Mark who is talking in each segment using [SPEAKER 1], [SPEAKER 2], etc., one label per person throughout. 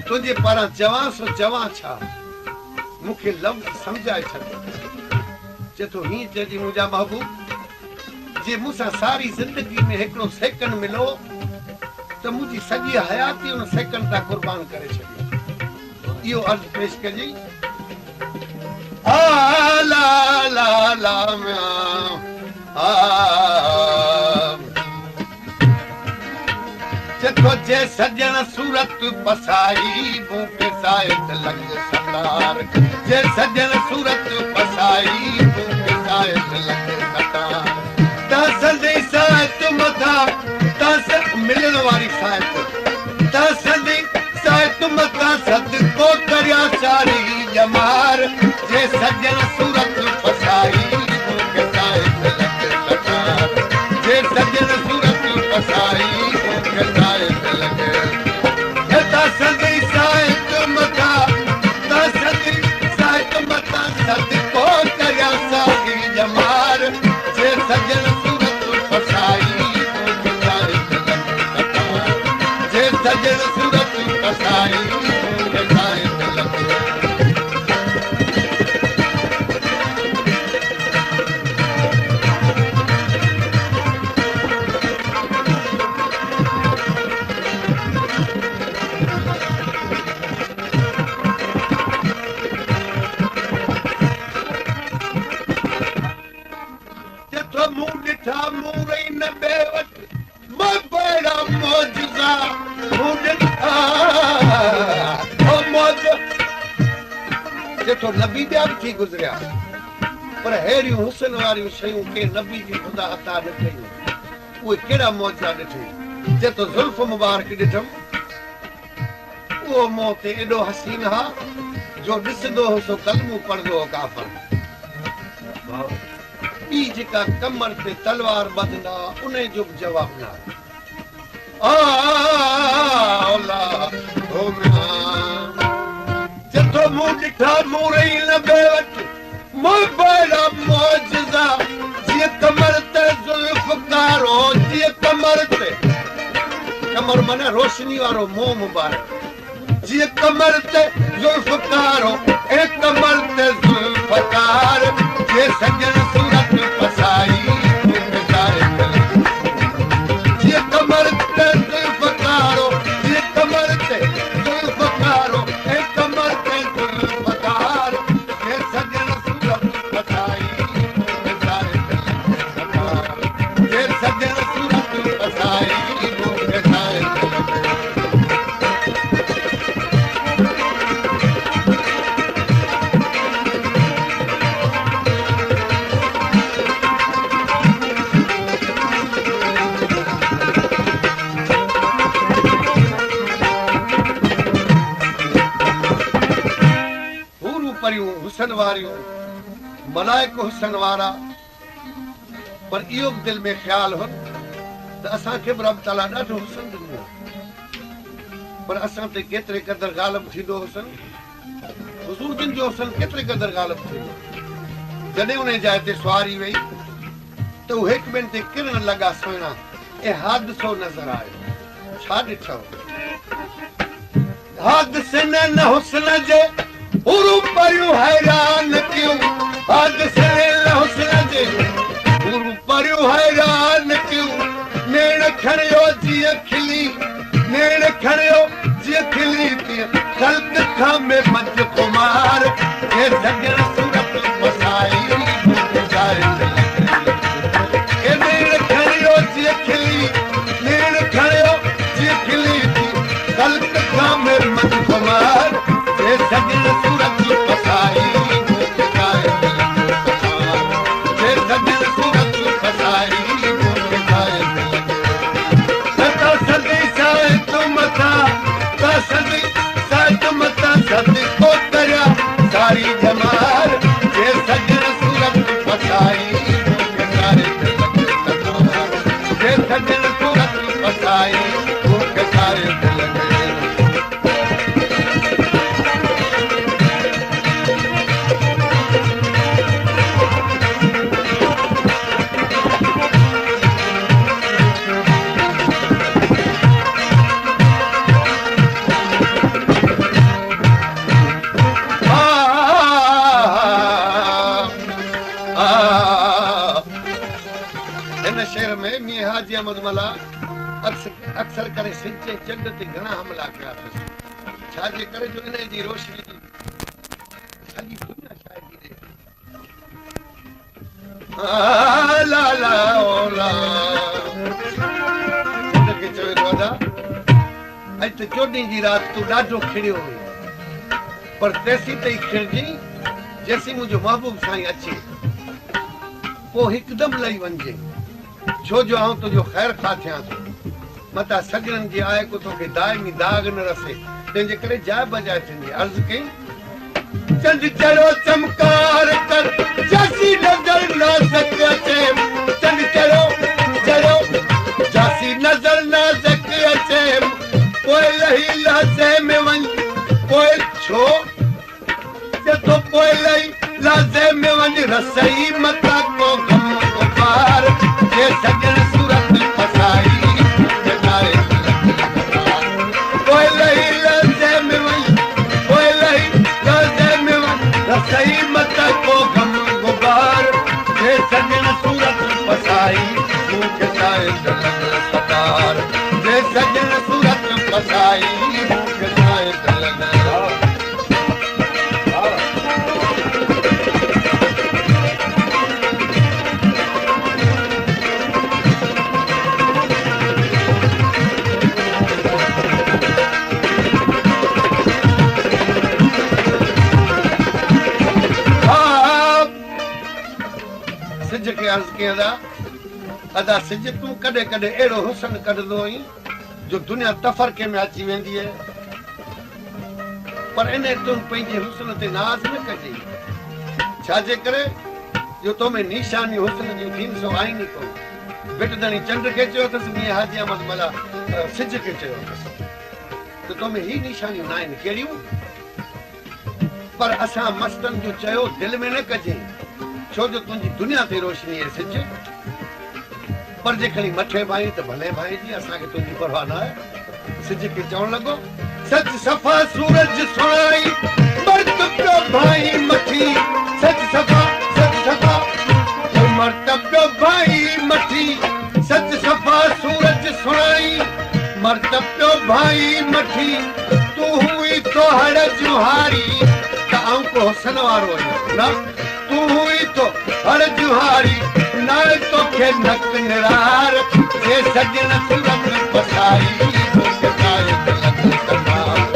[SPEAKER 1] तुझे पारा जवां सो जवां छा मुखे लफ्ज़ समझाए छॾ चेतो ही चेजी मुंहिंजा महबूब जे मूंसां सारी ज़िंदगी में हिकिड़ो सेकंड मिलो त मुंहिंजी सॼी हयाती उन सेकंड तां क़ुर्बान करे छॾी इहो अर्ज़ पेश कजे आ ला ला ला चेतो जे सजन सूरत पसाई मूंखे सायत लग सतार जे सजन सूरत पसाई मूंखे सायत लग सतार तसदी सायत मथा तस मिलन वारी सायत तसदी सायत मथा सदको करिया सारी जमार जे सजन सूरत पसाई मूंखे सायत लग सतार जे सजन सूरत पसाई जेठो नबी ॿिया बि थी गुज़रिया पर अहिड़ियूं हुसन वारियूं शयूं के नबी जी ख़ुदा अता न कयूं उहे कहिड़ा मौजा ॾिठई जेतो ज़ुल्फ मुबारक ॾिठमि उहो मूं ते एॾो हसीन हा जो ॾिसंदो हो सो कलमू पढ़ंदो हो काफ़र ॿी जेका कमर ते तलवार ॿधंदा उन जो बि जवाब न जथो मूं ॾिठा मूं रही न बेवट मूं बड़ा मौजज़ा जीअं कमर ते ज़ुल्फ़कारो जीअं कमर ते कमर माना रोशनी वारो मुंहुं मुबारक जीअं कमर ते ज़ुल्फ़कारो ऐं कमर ते ज़ुल्फ़कार जे सजन सूरत पसाई जीअं कमर ते ज़ुल्फ़कारो जीअं कमर ते ज़ुल्फ़कारो ऐं कमर ते ज़ुल्फ़कार जे सजन सूरत पसाई जे सजन सूरत पसाई हुसन वारियूं मलाइक हुसन वारा पर इहो बि दिलि में ख़्याल हो त असांखे बि रब ताला ॾाढो हुसन ॾिनो पर असां ते केतिरे क़दुरु ग़ालिब थींदो हुसन हुज़ूर जिन जो हुसन केतिरे क़दुरु ग़ालिब थींदो जॾहिं उन जाइ ते सुवारी वई त हू हिकु ॿिनि ते किरण लॻा सुहिणा ऐं हादिसो नज़र आयो छा ॾिठो हादिसे न हुसन जे हुरू परियूं हैरान कयूं हादिसे न हुसन जे हुरू परियूं हैरान कयूं नेण खणियो जीअं खिली नेण खणियो जीअं खिली तीअं ख़ल्क़ खां में पंज कुमार हे सजन सूरत पसाई हे नेण खणियो जीअं खिली नेण खणियो जीअं खिली तीअं ख़ल्क़ खां में पंज कुमार हे सजन सूरत पसाई हे सजन सूरत पसाई तसदी सायत मथा तसदी सायत मथा सदी को करिया सारी जमार हे सजन सूरत पसाई हे सजन सूरत पसाई अहमद मला अक्सर करे सिज जे चंड ते घणा हमला कया अथसि छाजे करे जो इन जी रोशनी सॼी दुनिया शायदि ॾे ला ला ओ ला चंड खे चयो दादा अॼु त 14 जी राति तूं ॾाढो खिड़ियो हुई पर तेसी ताईं खिड़जी जेसी मुंहिंजो महबूब साईं अचे पोइ हिकदमि लही वञिजे छो जो आउं तुंहिंजो ख़ैर खा थियां थो मथां सॻड़नि जी आहे को तोखे दाइमी दाग न रसे तंहिंजे करे जाइ बजाए थींदी अर्ज़ कई चंड चढ़ो चमकार कर जासी नज़र न सके अचे चंड चढ़ो जासी नज़र न सके अचे पोइ लही लाज़े में वञ पोइ छो तो पोइ लही लाज़े में वञ रसई मथां को गम को पार जे सॼण सूरत फसाई पोइ लही लाज़े में वञ पोइ लही लाज़े में वञ रसई मथां को गम को पार जे सॼण सूरत फसाई मूंखे शायद लॻ सतार जे सॼण सूरत फसाई मूंखे शायद लॻ सिज खे अर्ज़ कई अदा सिज तूं कॾहिं कॾहिं अहिड़ो हुसन कढंदो आहीं जो दुनिया तफ़रके में अची वेंदी आहे पर इन तूं पंहिंजे हुसन ते नाज़ न कजे छाजे करे जो तो में निशानी हुसन जूं थीनि सो आईनी कोन बिटदणी चंड खे चयो अथसि मीअं हाजी अहमद मला सिज खे चयो अथसि त तो में ही निशानियूं न आहिनि कहिड़ियूं पर असां मस्तनि जो चयो दिलि में न कजे छो जो तुंहिंजी दुनिया ते रोशनी आहे सिज पर जे खणी मथे भाई त भले भाई जी असांखे तुंहिंजी परवाह न आहे सिज खे चवणु लॻो सच सफ़ा सूरज सुणाई मर्द पियो भाई मठी सच सफ़ा मर्द पियो भाई मठी सच सफ़ा सूरज सुणाई मर्द पियो भाई मठी तूं हुई तो हर जुहारी त आऊं को हुसन वारो आहियां न तूं हुई तो हर जुहारी नाल तोखे नक निरार जे सॼण सूरत फसाई मूंखे शायद लॻ सतार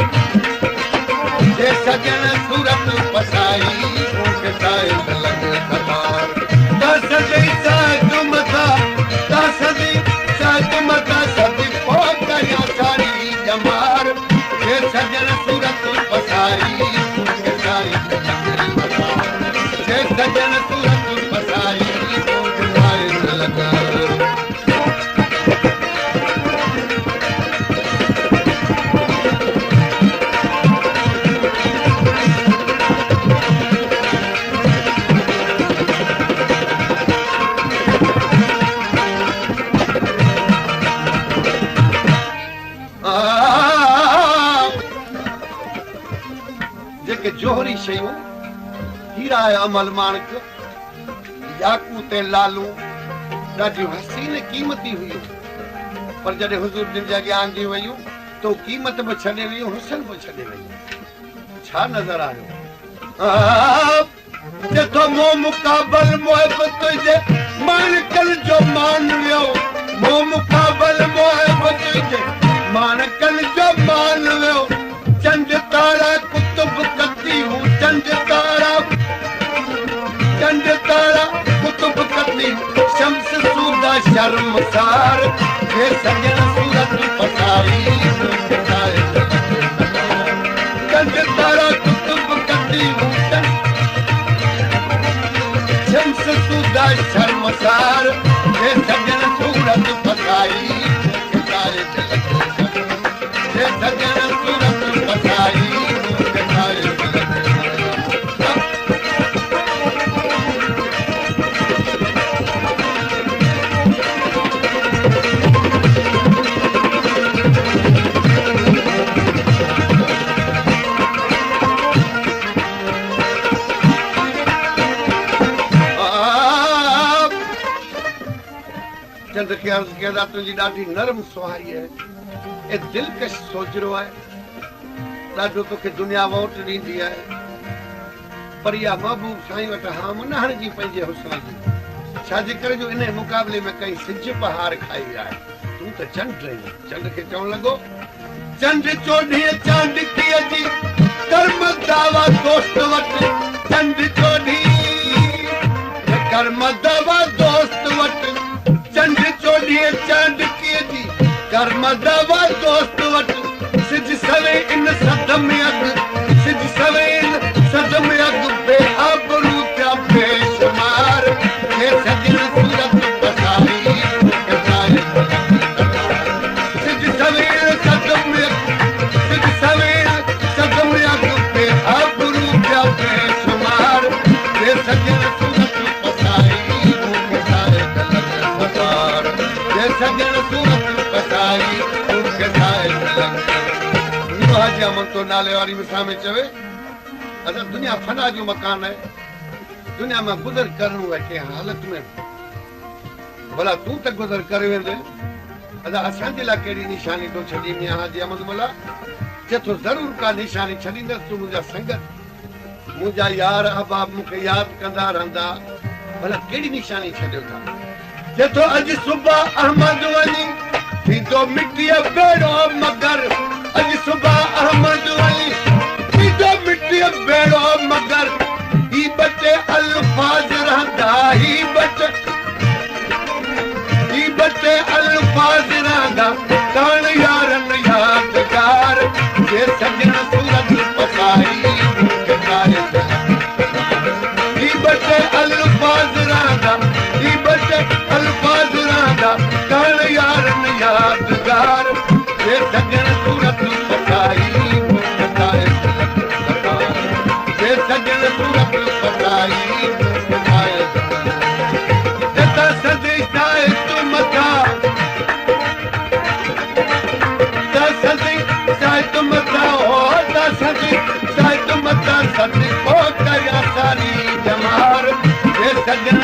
[SPEAKER 1] जे सॼण सूरत फसाई मूंखे शायद लॻ सतार सदी साधु मथा सदी साधु मथा सदी पोइ कया सारी जमार जे सॼण सूरत फसाई मूंखे शायद लॻ सतार जे सॼण सूरत फसाई मूंखे शायद लॻ जेके जोहरी शयूं हीरा अमल माणक याकूत लालू ॾाढियूं हसीन क़ीमती हुयूं पर जॾहिं हुज़ूर जिन जे अॻियां आंदियूं वयूं तो क़ीमत बि छॾे वयूं हुसन बि छॾे वयूं छा नज़र आयो जेको मोह मुक़ाबल मोहबत जे माणकल जो मान वियो मोह मुक़ाबल मोहबत जे माणकल जो मान वियो चंड तारा कुतुब कती हूं चंड तारा कुतुब कती शम्स सूदा शर्मसार हे सॼण सूरत फसाई चंड तारा कुतुब कती हूं शम्स सूदा शर्मसार हे सॼण सूरत फसाई हे सॼण सूरत फसाई चंद खे अर्ज़ कया तुंहिंजी ॾाढी नरम सुहाई आहे ऐं दिलकश सोचरो आहे ॾाढो तोखे दुनिया वोट ॾींदी आहे पर इहा महबूब साईं वटि हाम न हणिजी पंहिंजे हुस्न जी छाजे करे जो इन मुक़ाबले में कई सिज बहार खाई आहे तूं त चंड चंड खे चवणु लॻो चंड चोॾीअ चांडकीअ जी कर्म दावा दोस्त वटि चंड चोॾी कर्म दावा दोस्त वटि चंड चोॾीअ चांडकीअ जी कर्म दावा दोस्त वटि सिज सवे इन सद में अॻु सिज सवे इन सद में अॻु बेआबरू थिया बेशुमार हे सजन सूरत बसाई सिज सवे इन सद में सिज सवे इन सद में अॻु बेआबरू थिया बेशुमार हे सजन सूरत बसाई हे सजन सूरत बसाई हाजी अमन तो नाले वारी मिसाल में चवे अदा दुनिया फना जो मकान है दुनिया में गुज़र करणो है के हालत में भला तू तक गुज़र करे वेंदे अदा असां जे ला केड़ी निशानी तो छडी में हाजी अमन मला जे तो जरूर का निशानी छडींदस तू मुजा संगत मुजा यार अहबाब मुके याद कंदा रहंदा भला केड़ी निशानी छड्यो था जे तो अज सुबह अहमद वली सीधो मिट्टी बेड़ो मगर अज सुबह अहमद वली सीधो मिट्टी बेड़ो मगर ही बचे अल्फाज रहंदा ही बचे अल्फाज रहंदा कान यारन यादगार जे सजन सूरत पसाई ही बचे अल्फाज रहंदा ही बचे अल्फाज रहंदा कान यारन यादगार जे सजन सूरत पसाई जे सजन सूरत पसाई जता सदी जाए तू मथा ता सदी जाए तू मथा हो ता सदी जाए तू मथा सदी को कया सारी जमार जे सजन